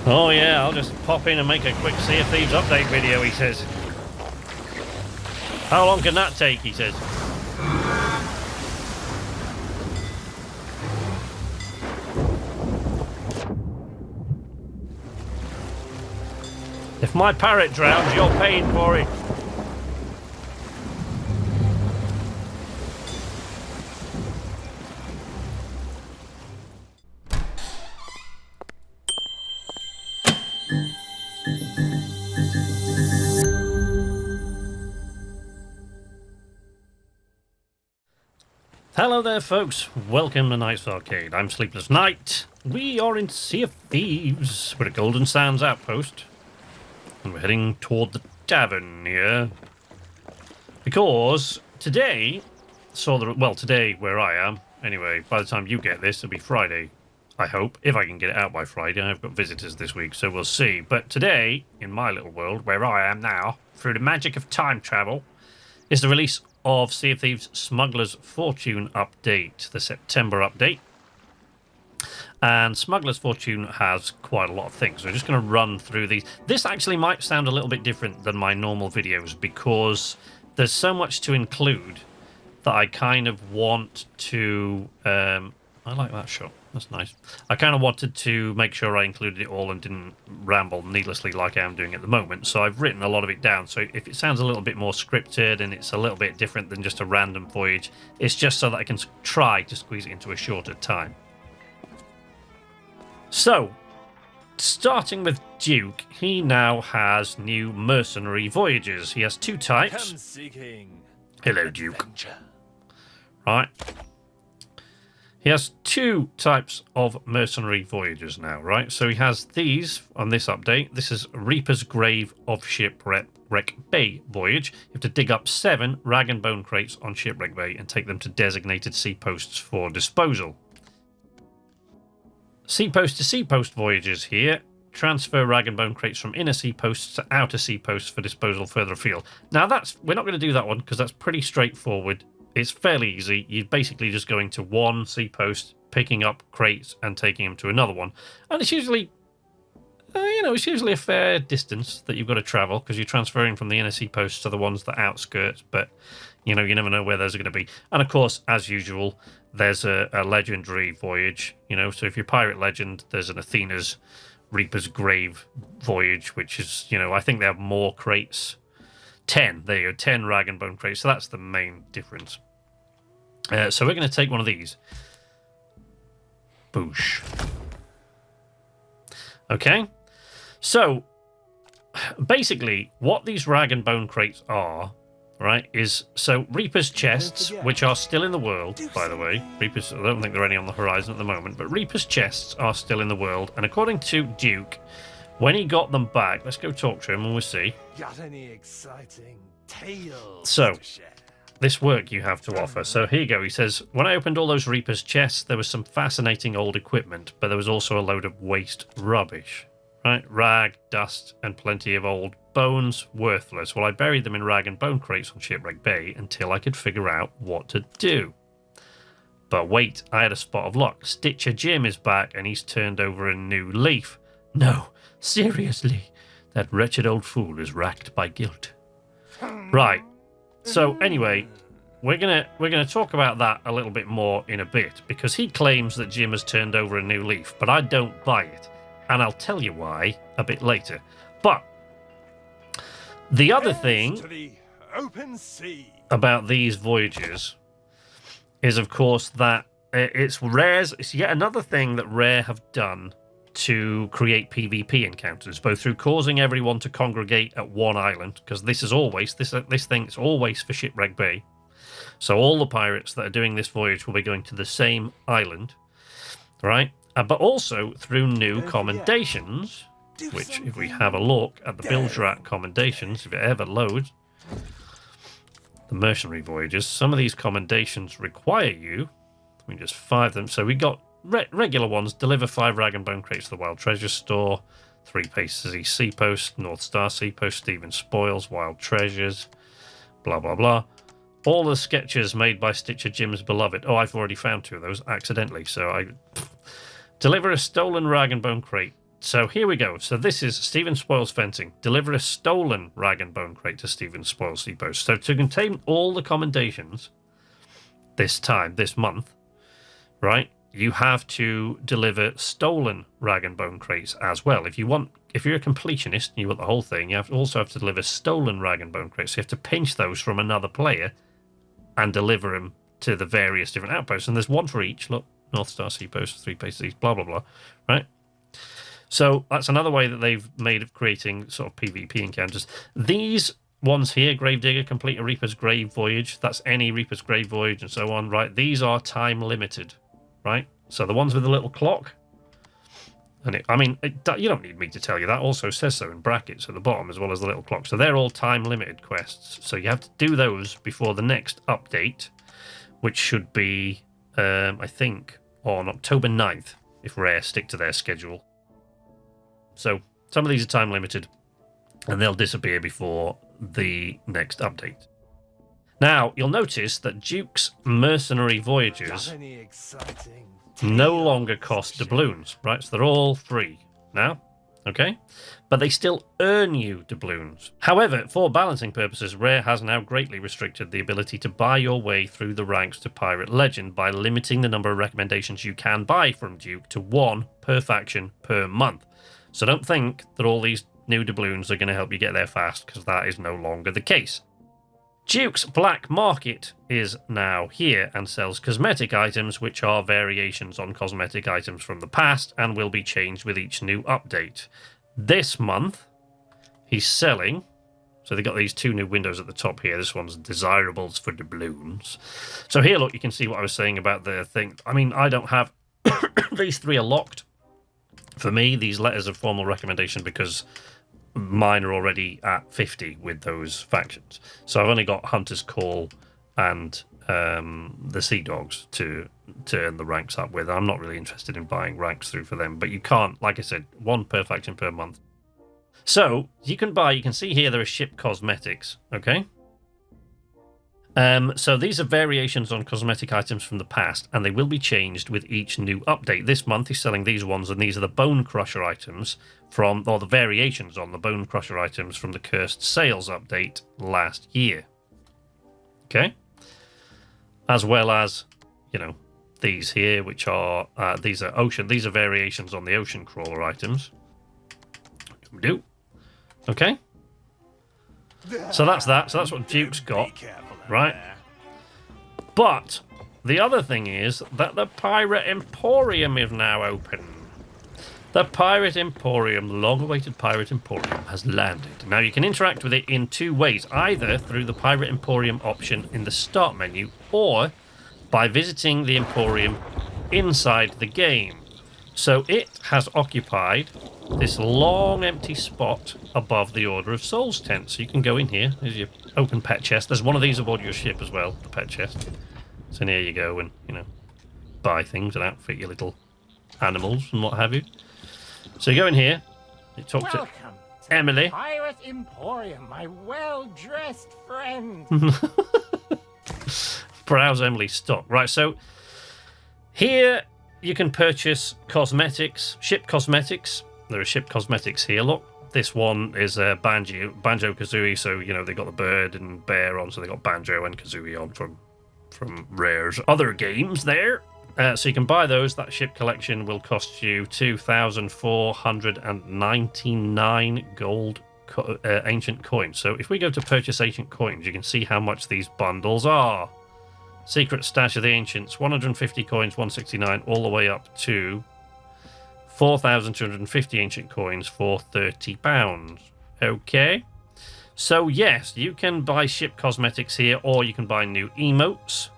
Oh yeah, I'll just pop in and make a quick Sea of Thieves update video, he says. How long can that take, he says. If my parrot drowns, you're paying for it. Hello there, folks. Welcome to Night's Arcade. I'm Sleepless Night. We are in Sea of Thieves. We're at Golden Sands Outpost. And we're heading toward the tavern here. Because today, today where I am, anyway, by the time you get this, it'll be Friday, I hope. If I can get it out by Friday. I've got visitors this week, so we'll see. But today, in my little world, where I am now, through the magic of time travel, is the release of Sea of Thieves Smuggler's Fortune update, the September update. And Smuggler's Fortune has quite a lot of things. So we're just going to run through these. This actually might sound a little bit different than my normal videos because there's so much to include that I kind of want to... I like that shot. That's nice. I kind of wanted to make sure I included it all and didn't ramble needlessly like I am doing at the moment. So I've written a lot of it down. So if it sounds a little bit more scripted and it's a little bit different than just a random voyage, it's just so that I can try to squeeze it into a shorter time. So, starting with Duke, he now has new Mercenary Voyages. He has two types. Hello, Duke. Right. He has two types of Mercenary Voyages now, right? So he has these on this update. This is Reaper's Grave of Shipwreck Bay Voyage. You have to dig up 7 rag and bone crates on Shipwreck Bay and take them to designated sea posts for disposal. Seapost to seapost voyages here. Transfer rag and bone crates from inner sea posts to outer sea posts for disposal further afield. Now we're not going to do that one because that's pretty straightforward. It's fairly easy. You're basically just going to one sea post, picking up crates and taking them to another one. And it's usually, it's usually a fair distance that you've got to travel because you're transferring from the inner sea posts to the ones that outskirts. But, you never know where those are going to be. And of course, as usual, there's a legendary voyage, so if you're Pirate Legend, there's an Athena's Reaper's Grave Voyage, which is, I think they have more crates. 10, there you go, 10 rag and bone crates, so that's the main difference. So we're going to take one of these. Boosh. Okay, so basically what these rag and bone crates are, right, is so Reaper's chests, which are still in the world, by the way. Reaper's, I don't think there are any on the horizon at the moment, but Reaper's chests are still in the world, and according to Duke, when he got them back, let's go talk to him and we'll see. Got any exciting tales So, to share? this work you have to offer. So here you go. He says, when I opened all those Reaper's chests, there was some fascinating old equipment, but there was also a load of waste rubbish. Right? Rag, dust, and plenty of old bones, worthless. Well, I buried them in rag and bone crates on Shipwreck Bay until I could figure out what to do. But wait, I had a spot of luck. Stitcher Jim is back and he's turned over a new leaf. No, seriously, that wretched old fool is racked by guilt. Right. So anyway, we're gonna talk about that a little bit more in a bit because he claims that Jim has turned over a new leaf, but I don't buy it. And I'll tell you why a bit later. But the other thing about these voyages is, of course, that it's yet another thing that Rare have done to create PvP encounters, both through causing everyone to congregate at one island, because this thing is always for Shipwreck Bay. So all the pirates that are doing this voyage will be going to the same island, right? But also through new commendations, which if we have a look at the Bilgerat commendations, if it ever loads, the Mercenary Voyages, some of these commendations require you, we just fire them. So we got regular ones, deliver 5 rag and bone crates to the Wild Treasure Store, 3 Pacey Sea Post, North Star Sea Post, Stephen Spoils, Wild Treasures, blah, blah, blah. All the sketches made by Stitcher Jim's beloved. Oh, I've already found 2 of those accidentally, so I... Deliver a stolen rag and bone crate so here we go. So this is Stephen Spoils fencing. Deliver a stolen rag and bone crate to Stephen Spoils Seapost. So to contain all the commendations this month, right, you have to deliver stolen rag and bone crates as well. If you're a completionist and you want the whole thing, you also have to deliver stolen rag and bone crates. So you have to pinch those from another player and deliver them to the various different outposts. And there's one for each. Look, North Star Seapost, 3 places, blah, blah, blah, right? So that's another way that they've made of creating sort of PvP encounters. These ones here, Gravedigger, complete a Reaper's Grave Voyage. That's any Reaper's Grave Voyage and so on, right? These are time limited, right? So the ones with the little clock, and you don't need me to tell you that. Also says so in brackets at the bottom as well as the little clock. So they're all time limited quests. So you have to do those before the next update, which should be, I think, on October 9th, if Rare stick to their schedule. So some of these are time limited, and they'll disappear before the next update. Now, you'll notice that Duke's Mercenary Voyages no longer cost doubloons, right? So they're all free now, okay? But they still earn you doubloons. However, for balancing purposes, Rare has now greatly restricted the ability to buy your way through the ranks to Pirate Legend by limiting the number of recommendations you can buy from Duke to 1 per faction per month. So don't think that all these new doubloons are going to help you get there fast, because that is no longer the case. Duke's Black Market is now here and sells cosmetic items, which are variations on cosmetic items from the past and will be changed with each new update. This month, he's selling... So they've got these 2 new windows at the top here. This one's desirables for doubloons. So here, look, you can see what I was saying about the thing. I mean, I don't have... These 3 are locked. For me, these letters of formal recommendation, because mine are already at 50 with those factions. So I've only got Hunter's Call and the Sea Dogs to earn the ranks up with. I'm not really interested in buying ranks through for them, but you can't, like I said, 1 per faction per month. So you can see here there are ship cosmetics, okay? So these are variations on cosmetic items from the past, and they will be changed with each new update. This month he's selling these ones, and these are the Bone Crusher items or the variations on the Bone Crusher items from the Cursed Sails update last year. Okay? As well as, these here, which are, these are variations on the Ocean Crawler items. Do. Okay? So that's that. So that's what Duke's got. Right? But the other thing is that the Pirate Emporium is now open. The Pirate Emporium, the long-awaited Pirate Emporium, has landed. Now, you can interact with it in 2 ways, either through the Pirate Emporium option in the Start menu, or by visiting the Emporium inside the game. So it has occupied this long empty spot above the Order of Souls tent. So you can go in here. There's your open pet chest. There's one of these aboard your ship as well, the pet chest. So here you go and, buy things and outfit your little animals and what have you. So you go in here. You talk to Emily. Pirate Emporium, my well-dressed friend. Browse Emily's stock. Right, so here you can purchase cosmetics, ship cosmetics. There are ship cosmetics here, look. This one is a Banjo-Kazooie, so, they got the bird and bear on, so they got Banjo and Kazooie on from Rare's other games there. So you can buy those. That ship collection will cost you 2,499 gold ancient coins. So if we go to purchase ancient coins, you can see how much these bundles are. Secret Stash of the Ancients, 150 coins, 169, all the way up to 4,250 ancient coins for £30. Okay. So yes, you can buy ship cosmetics here, or you can buy new emotes,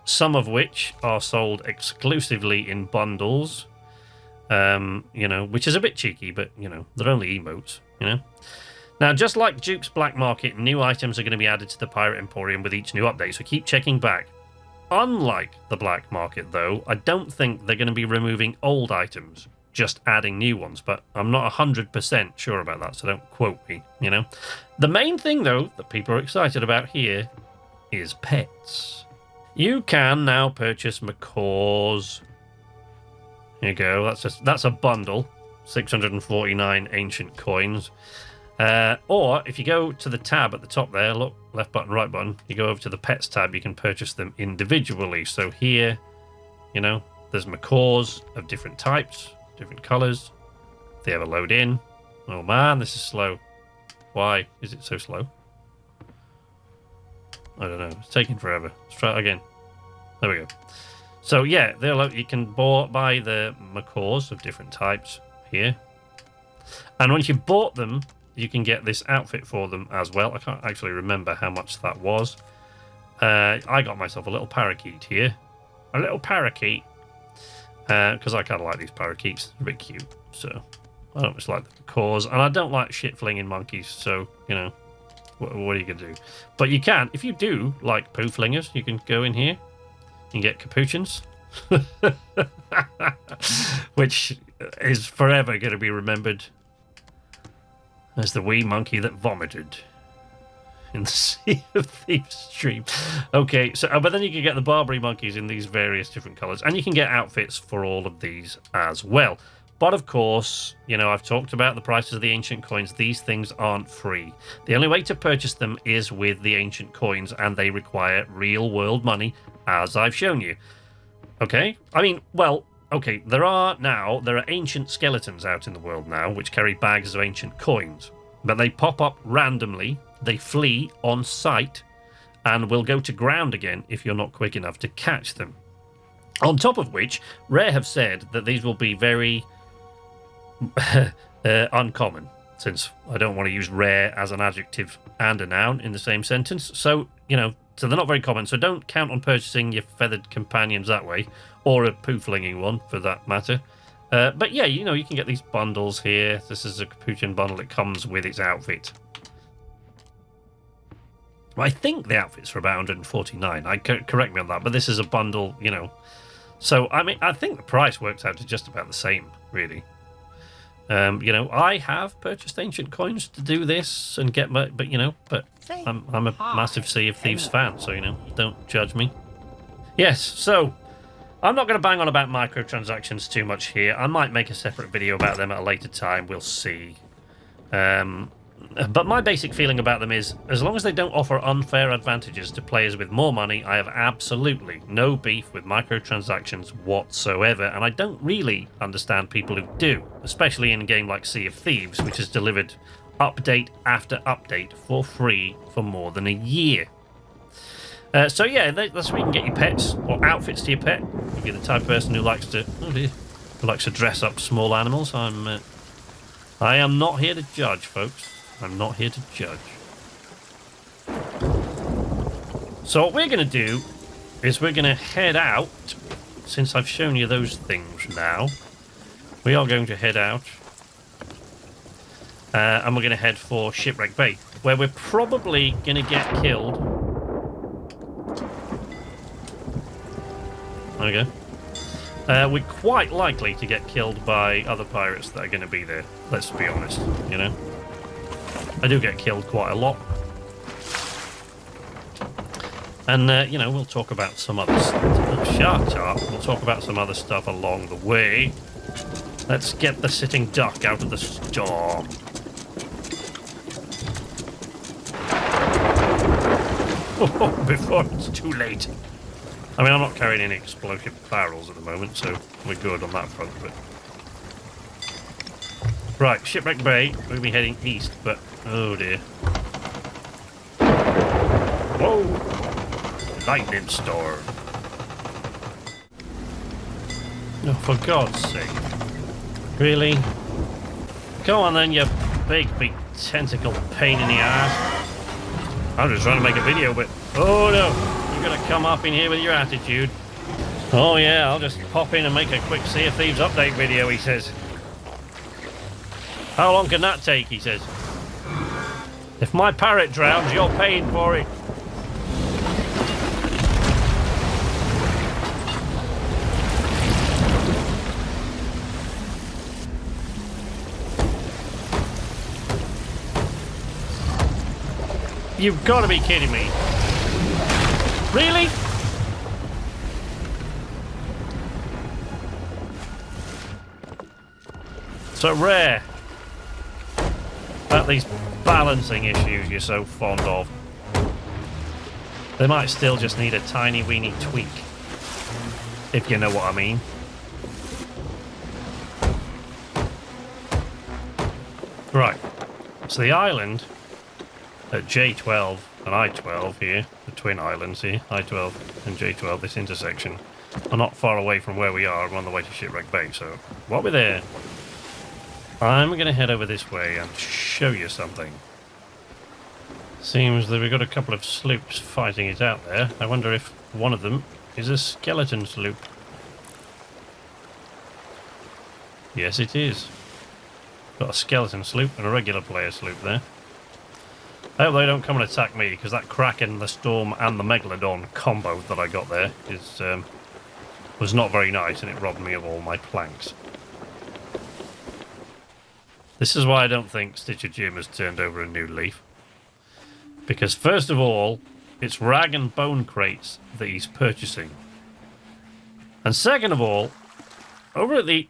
some of which are sold exclusively in bundles, which is a bit cheeky, but, they're only emotes, Now, just like Duke's Black Market, new items are going to be added to the Pirate Emporium with each new update, so keep checking back. Unlike the Black Market, though, I don't think they're going to be removing old items, just adding new ones, but I'm not 100% sure about that, so don't quote me, The main thing, though, that people are excited about here is pets. You can now purchase macaws. Here you go, that's a bundle. 649 ancient coins. Or if you go to the tab at the top there, look, left button, right button, you go over to the pets tab, you can purchase them individually. So here, you know, there's macaws of different types, different colors. They ever load in. Oh man, this is slow. Why is it so slow? I don't know. It's taking forever. Let's try it again. There we go. So yeah, you can buy the macaws of different types here. And once you've bought them, you can get this outfit for them as well. I can't actually remember how much that was. I got myself a little parakeet here. A little parakeet. Because I kind of like these parakeets. They're a bit cute. So I don't much like the macaws. And I don't like shit-flinging monkeys. So, you know, what are you going to do? But you can, if you do like poo flingers, you can go in here and get capuchins. Which is forever going to be remembered as the wee monkey that vomited in the Sea of Thieves stream. Okay, so but then you can get the Barbary monkeys in these various different colours, and you can get outfits for all of these as well. But of course, you know, I've talked about the prices of the ancient coins. These things aren't free. The only way to purchase them is with the ancient coins, and they require real world money, as I've shown you. Okay? I mean, well, okay, there are ancient skeletons out in the world now which carry bags of ancient coins, but they pop up randomly, they flee on sight, and will go to ground again if you're not quick enough to catch them. On top of which, Rare have said that these will be very uncommon, since I don't want to use rare as an adjective and a noun in the same sentence. So, you know, so they're not very common, so don't count on purchasing your feathered companions that way, or a poo-flinging one, for that matter. But yeah, you know, you can get these bundles here. This is a capuchin bundle. It comes with its outfit. I think the outfit's for about 149. Correct me on that, but this is a bundle, you know. So, I mean, I think the price works out to just about the same, really. You know, I have purchased ancient coins to do this and get my... But, you know, I'm a massive Sea of Thieves fan, so, you know, don't judge me. Yes, so... I'm not going to bang on about microtransactions too much here. I might make a separate video about them at a later time. We'll see. But my basic feeling about them is, as long as they don't offer unfair advantages to players with more money, I have absolutely no beef with microtransactions whatsoever. And I don't really understand people who do, especially in a game like Sea of Thieves, which has delivered update after update for free for more than a year. So yeah, that's where you can get your pets or outfits to your pet. If you're the type of person who likes to, dress up small animals, I am not here to judge, folks. I'm not here to judge. So what we're going to do is we're going to head out. Since I've shown you those things now, we are going to head out, and we're going to head for Shipwreck Bay, where we're probably going to get killed. There we go. We're quite likely to get killed by other pirates that are going to be there. Let's be honest, you know. I do get killed quite a lot. And, you know, we'll talk about some other stuff. Shut up. We'll talk about some other stuff along the way. Let's get the sitting duck out of the storm. Before it's too late. I mean, I'm not carrying any explosive barrels at the moment, so we're good on that front. But right, Shipwreck Bay. We'll be heading east, but oh dear. Whoa! Lightning storm. Oh, for God's sake! Really? Go on then, you big tentacle pain in the ass. I'm just trying to make a video, but oh no! You're gonna come up in here with your attitude. Oh yeah, I'll just pop in and make a quick Sea of Thieves update video, he says. How long can that take, he says. If my parrot drowns, you're paying for it. You've got to be kidding me. Really? So rare. About these balancing issues you're so fond of. They might still just need a tiny weeny tweak. If you know what I mean. Right. So the island at J12 and I12 here, the twin islands here, I12 and J12, this intersection, are not far away from where we are. We're on the way to Shipwreck Bay, so while we're there, I'm going to head over this way and show you something. Seems that we've got a couple of sloops fighting it out there. I wonder if one of them is a skeleton sloop. Yes, it is. Got a skeleton sloop and a regular player sloop there. I hope they don't come and attack me, because that Kraken, the Storm and the Megalodon combo that I got there is was not very nice, and it robbed me of all my planks. This is why I don't think Stitcher Jim has turned over a new leaf. Because first of all, it's rag and bone crates that he's purchasing. And second of all, over at the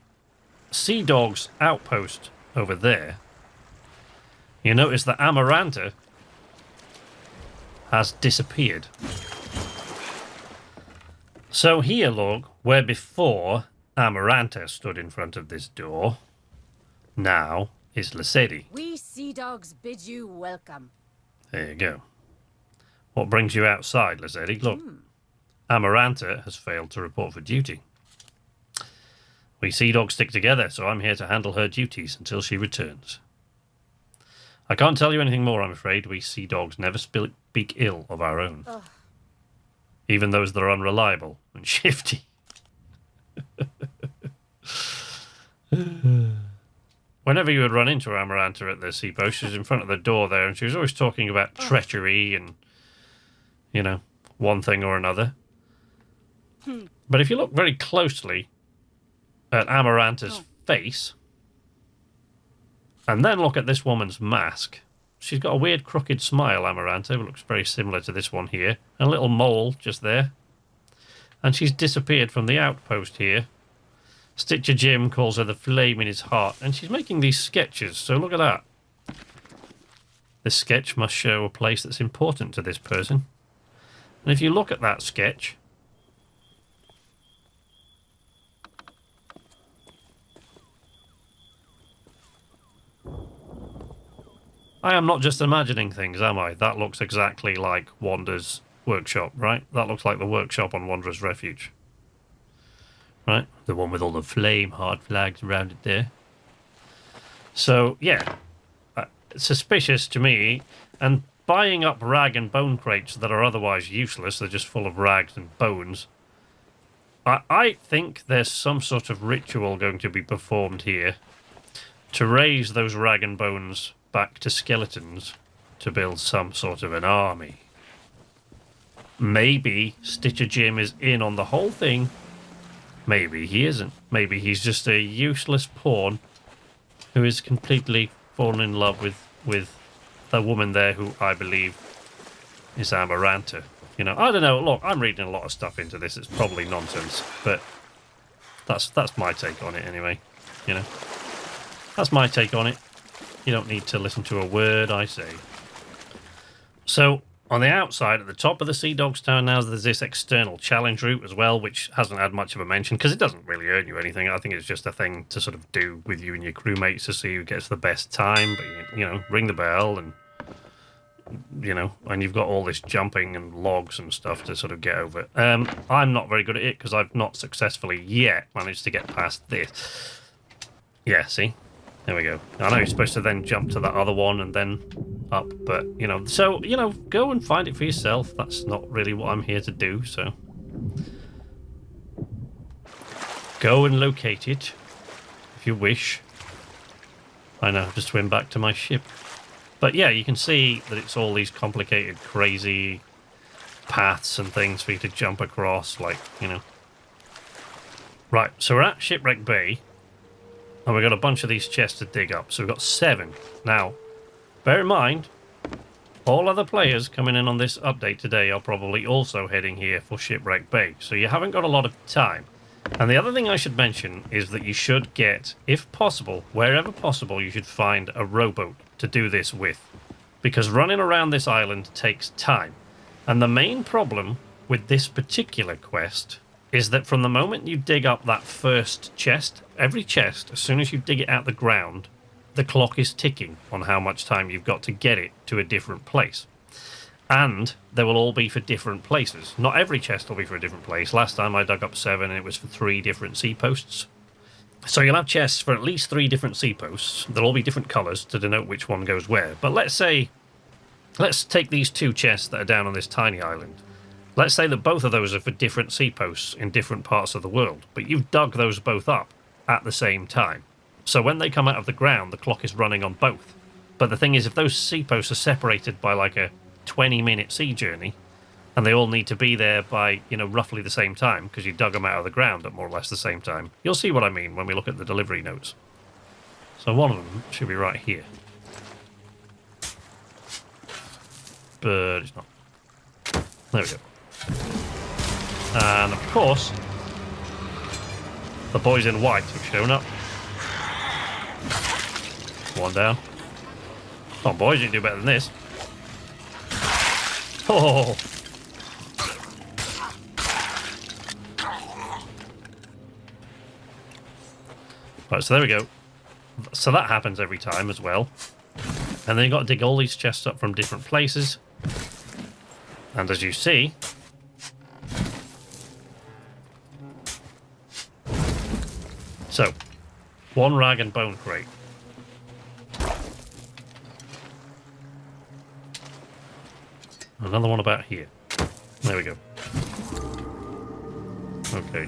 Sea Dogs outpost over there, you notice that Amaranta has disappeared. So here, look, where before Amaranta stood in front of this door, now is Lasedi. We Sea Dogs bid you welcome. There you go. What brings you outside, Lasedi? Look, Amaranta has failed to report for duty. We Sea Dogs stick together, so I'm here to handle her duties until she returns. I can't tell you anything more, I'm afraid. We Sea Dogs never speak ill of our own. Ugh. Even those that are unreliable and shifty. Whenever you would run into Amaranta at the sea post, she was in front of the door there, and she was always talking about treachery and, you know, one thing or another. But if you look very closely at Amaranta's face, and then look at this woman's mask, she's got a weird crooked smile, Amaranta. It looks very similar to this one here. And a little mole just there. And she's disappeared from the outpost here. Stitcher Jim calls her the flame in his heart. And she's making these sketches, so look at that. This sketch must show a place that's important to this person. And if you look at that sketch, I am not just imagining things, am I? That looks exactly like Wanda's workshop, right? That looks like the workshop on Wanderer's Refuge. Right? The one with all the flame hard flags around it there. So, yeah. Suspicious to me. And buying up rag and bone crates that are otherwise useless, they're just full of rags and bones. I think there's some sort of ritual going to be performed here to raise those rag and bones back to skeletons to build some sort of an army. Maybe Stitcher Jim is in on the whole thing. Maybe he isn't. Maybe he's just a useless pawn who is completely fallen in love with the woman there who I believe is Amaranta. You know, I don't know. Look, I'm reading a lot of stuff into this. It's probably nonsense, but that's my take on it anyway. You know, that's my take on it. You don't need to listen to a word I say. So, on the outside, at the top of the Sea Dogs Tower now, there's this external challenge route as well, which hasn't had much of a mention, because it doesn't really earn you anything. I think it's just a thing to sort of do with you and your crewmates to see who gets the best time. But, you know, ring the bell and, you know, and you've got all this jumping and logs and stuff to sort of get over. I'm not very good at it, because I've not successfully yet managed to get past this. Yeah, see? There we go. I know you're supposed to then jump to that other one and then up, but, you know, so, you know, go and find it for yourself. That's not really what I'm here to do, so. Go and locate it, if you wish. I now have to swim back to my ship. But yeah, you can see that it's all these complicated, crazy paths and things for you to jump across, like, you know. Right, so we're at Shipwreck Bay. And we've got a bunch of these chests to dig up. So we've got 7. Now, bear in mind, all other players coming in on this update today are probably also heading here for Shipwreck Bay. So you haven't got a lot of time. And the other thing I should mention is that you should get, if possible, wherever possible, you should find a rowboat to do this with. Because running around this island takes time. And the main problem with this particular quest is that from the moment you dig up that first chest, every chest, as soon as you dig it out the ground, the clock is ticking on how much time you've got to get it to a different place. And they will all be for different places. Not every chest will be for a different place. Last time I dug up 7 and it was for 3 different sea posts. So you'll have chests for at least 3 different sea posts. They'll all be different colours to denote which one goes where. But let's take these 2 chests that are down on this tiny island. Let's say that both of those are for different sea posts in different parts of the world. But you've dug those both up at the same time. So when they come out of the ground, the clock is running on both. But the thing is, if those sea posts are separated by like a 20-minute sea journey, and they all need to be there by, roughly the same time, because you dug them out of the ground at more or less the same time. You'll see what I mean when we look at the delivery notes. So one of them should be right here. But it's not. There we go. And of course, the boys in white have shown up. One down. Come on, boys, you can do better than this. Oh! Right, so there we go. So that happens every time as well. And then you've got to dig all these chests up from different places. And as you see... So, 1 rag and bone crate. Another one about here. There we go. Okay.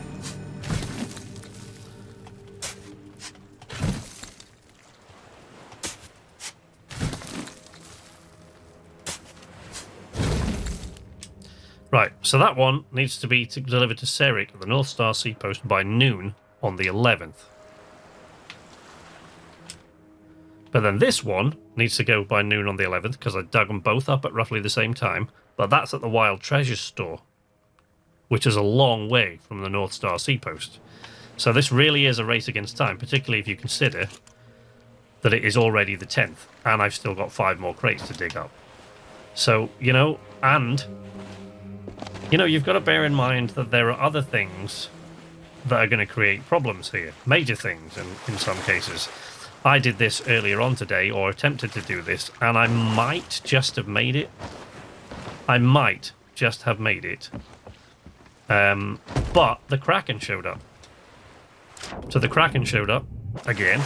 Right, so that one needs to be delivered to Serik at the North Star Sea Post by noon on the 11th. But then this one needs to go by noon on the 11th because I dug them both up at roughly the same time. But that's at the Wild Treasures store, which is a long way from the North Star Sea Post. So this really is a race against time, particularly if you consider that it is already the 10th and I've still got 5 more crates to dig up. So, you've got to bear in mind that there are other things that are going to create problems here. Major things in some cases. I did this earlier on today, or attempted to do this, and I might just have made it. But the Kraken showed up. So the Kraken showed up, again,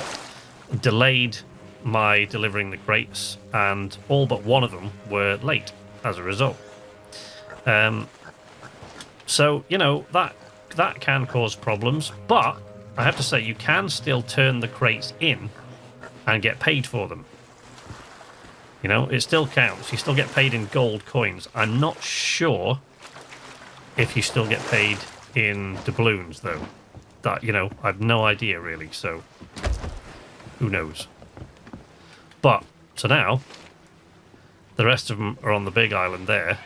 delayed my delivering the crates, and all but one of them were late as a result. So, that can cause problems, but I have to say you can still turn the crates in and get paid for them. It still counts. You still get paid in gold coins. I'm not sure if you still get paid in doubloons, though. That, I've no idea, really, so who knows. But, so now, the rest of them are on the big island there.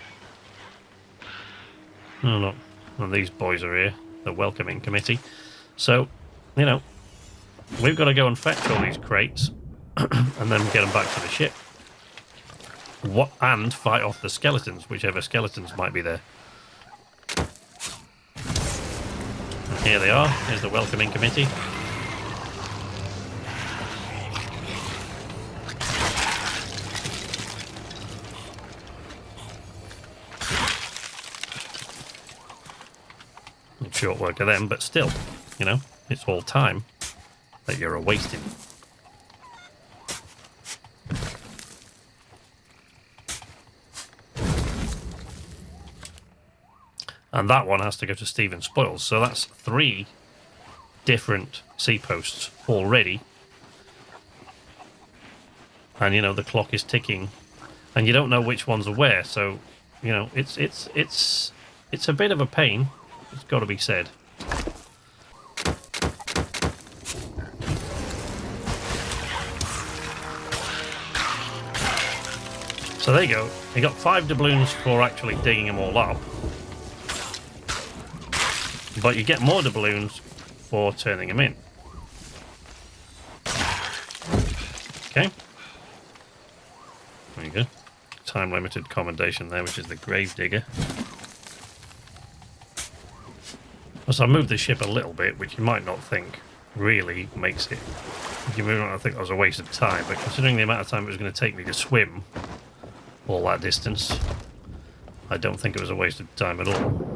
Oh, no. None of these boys are here. The welcoming committee. So, we've got to go and fetch all these crates and then get them back to the ship. And fight off the skeletons, whichever skeletons might be there. And here they are. Here's the welcoming committee. Short work of them, but still, it's all time that you're wasting. And that one has to go to Stephen Spoils, so that's 3 different sea posts already. And the clock is ticking, and you don't know which ones are where, so it's a bit of a pain. It's got to be said. So there you go. You got 5 doubloons for actually digging them all up. but you get more doubloons for turning them in. Okay. There you go. Time limited commendation there, which is the grave digger. So I moved the ship a little bit, which you might not think really makes it. You might not think that was a waste of time, but considering the amount of time it was going to take me to swim all that distance, I don't think it was a waste of time at all.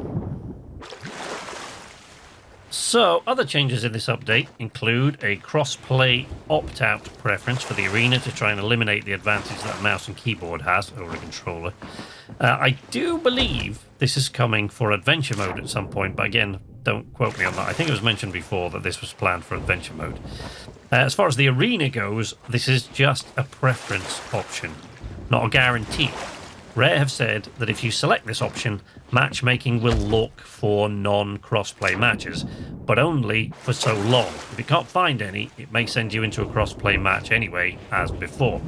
So, other changes in this update include a cross-play opt-out preference for the arena to try and eliminate the advantage that a mouse and keyboard has over a controller. I do believe this is coming for adventure mode at some point, but again, don't quote me on that. I think it was mentioned before that this was planned for adventure mode. As far as the arena goes, this is just a preference option, not a guarantee. Rare have said that if you select this option, matchmaking will look for non-crossplay matches, but only for so long. If you can't find any, it may send you into a crossplay match anyway, as before.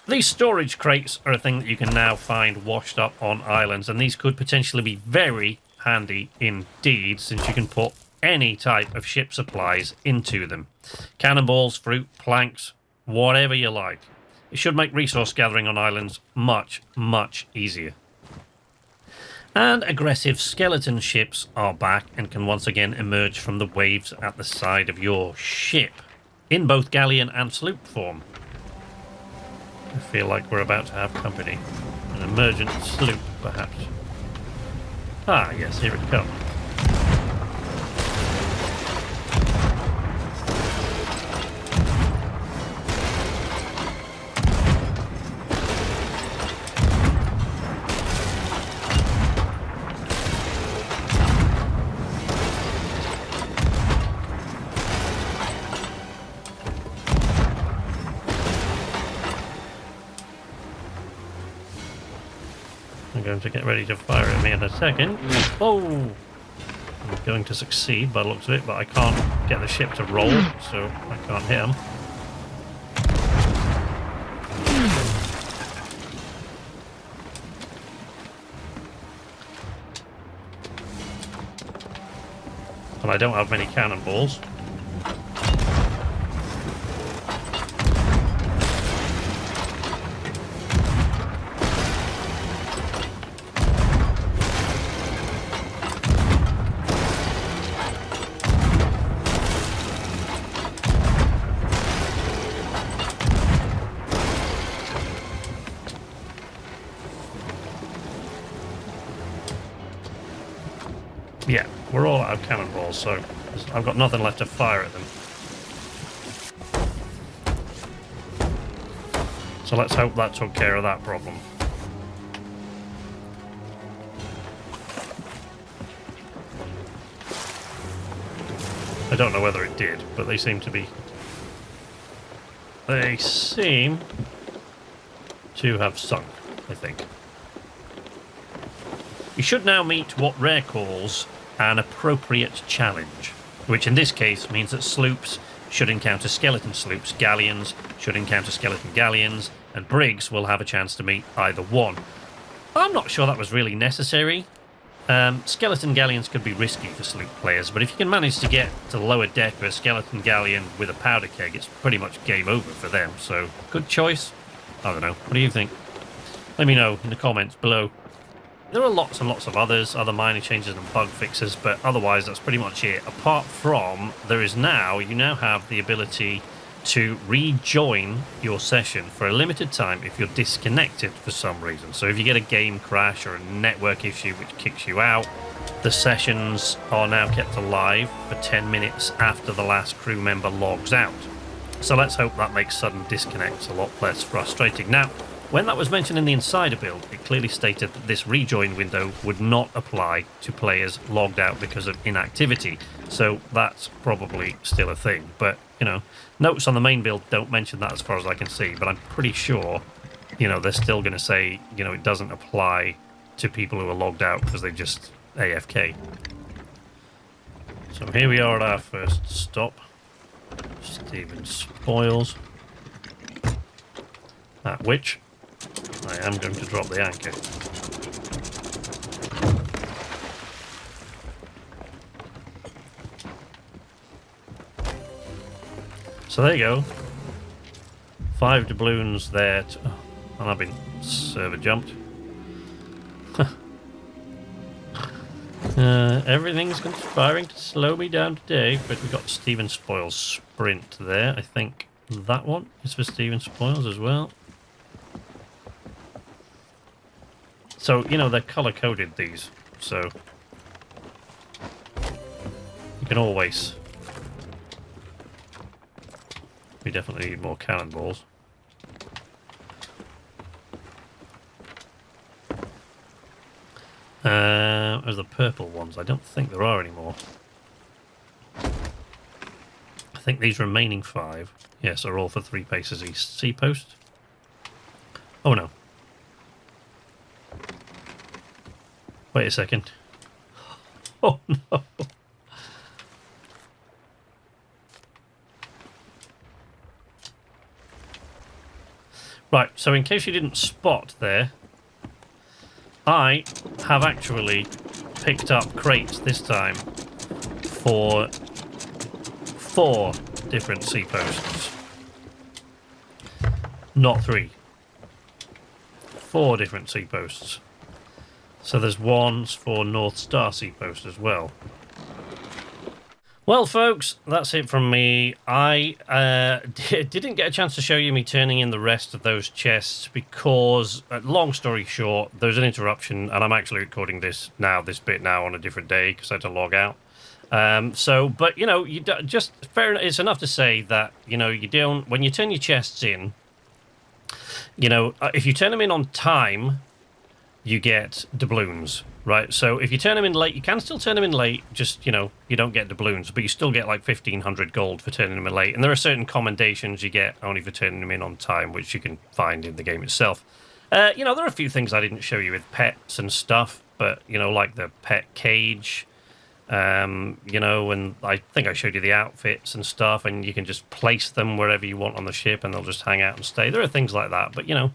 These storage crates are a thing that you can now find washed up on islands, and these could potentially be very handy indeed, since you can put any type of ship supplies into them. Cannonballs, fruit, planks, whatever you like. It should make resource gathering on islands much, much easier. And aggressive skeleton ships are back and can once again emerge from the waves at the side of your ship, in both galleon and sloop form. I feel like we're about to have company. An emergent sloop, perhaps. Ah, yes, here it comes. I'm going to get ready to fire at me in a second. Oh! I'm going to succeed by the looks of it, but I can't get the ship to roll, so I can't hit him. And I don't have many cannonballs. Yeah, we're all out of cannonballs, so I've got nothing left to fire at them. So let's hope that took care of that problem. I don't know whether it did, but they seem to be... They seem to have sunk, I think. You should now meet what Rare calls an appropriate challenge, which in this case means that sloops should encounter skeleton sloops, galleons should encounter skeleton galleons, and brigs will have a chance to meet either one. I'm not sure that was really necessary. Skeleton galleons could be risky for sloop players, but if you can manage to get to the lower deck of a skeleton galleon with a powder keg, it's pretty much game over for them, so good choice. I don't know, what do you think? Let me know in the comments below. There are lots and lots of other minor changes and bug fixes, but otherwise that's pretty much it. Apart from, you now have the ability to rejoin your session for a limited time if you're disconnected for some reason. So if you get a game crash or a network issue which kicks you out, the sessions are now kept alive for 10 minutes after the last crew member logs out. So let's hope that makes sudden disconnects a lot less frustrating. Now, when that was mentioned in the Insider build, it clearly stated that this rejoin window would not apply to players logged out because of inactivity. So that's probably still a thing. But, you know, notes on the main build don't mention that as far as I can see. But I'm pretty sure, you know, they're still going to say, you know, it doesn't apply to people who are logged out because they just AFK. So here we are at our first stop. Stephen Spoils. At which I am going to drop the anchor. So there you go. 5 doubloons there. Oh, and I've been server jumped. Everything's conspiring to slow me down today, but we've got Stephen Spoils Sprint there. I think that one is for Stephen Spoils as well. So, you know, they're colour-coded, these. So, you can always... We definitely need more cannonballs. There's the purple ones. I don't think there are anymore. I think these remaining 5, yes, are all for 3 paces east. Sea post? Oh no. Wait a second. Oh no. Right, so in case you didn't spot there, I have actually picked up crates this time for 4 different sea posts. Not 3. 4 different sea posts. So there's ones for North Star sea post as well. Well, folks, that's it from me. I didn't get a chance to show you me turning in the rest of those chests because, long story short, there's an interruption, and I'm actually recording this bit now on a different day because I had to log out. But you know, just fair. It's enough to say that you know you don't when you turn your chests in. You know, if you turn them in on time, you get doubloons. Right, so if you turn them in late, you can still turn them in late, just, you know, you don't get doubloons, but you still get like 1,500 gold for turning them in late. And there are certain commendations you get only for turning them in on time, which you can find in the game itself. You know, there are a few things I didn't show you with pets and stuff, but, you know, like the pet cage, you know, and I think I showed you the outfits and stuff, and you can just place them wherever you want on the ship, and they'll just hang out and stay. There are things like that, but, you know.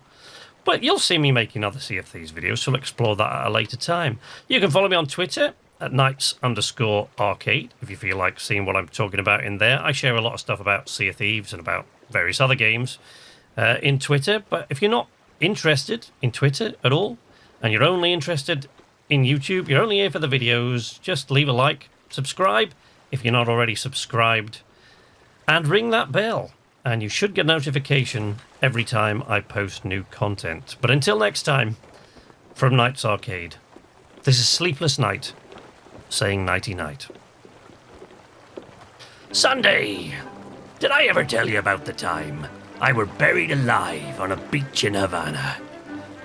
But you'll see me making other Sea of Thieves videos, so we'll explore that at a later time. You can follow me on Twitter at @knights_arcade if you feel like seeing what I'm talking about in there. I share a lot of stuff about Sea of Thieves and about various other games in Twitter. But if you're not interested in Twitter at all, and you're only interested in YouTube, you're only here for the videos, just leave a like, subscribe if you're not already subscribed, and ring that bell. And you should get notification every time I post new content. But until next time, from Knights Arcade, this is Sleepless Night, saying nighty-night. Sunday! Did I ever tell you about the time I were buried alive on a beach in Havana?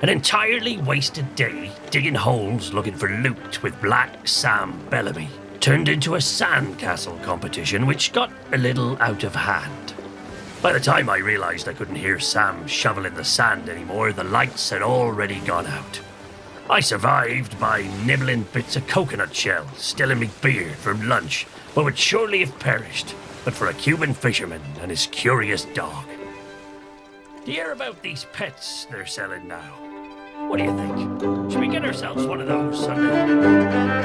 An entirely wasted day digging holes looking for loot with Black Sam Bellamy turned into a sandcastle competition which got a little out of hand. By the time I realised I couldn't hear Sam shoveling the sand anymore, the lights had already gone out. I survived by nibbling bits of coconut shell still in me beard from lunch, but would surely have perished but for a Cuban fisherman and his curious dog. Do you hear about these pets they're selling now? What do you think? Should we get ourselves one of those Sunday?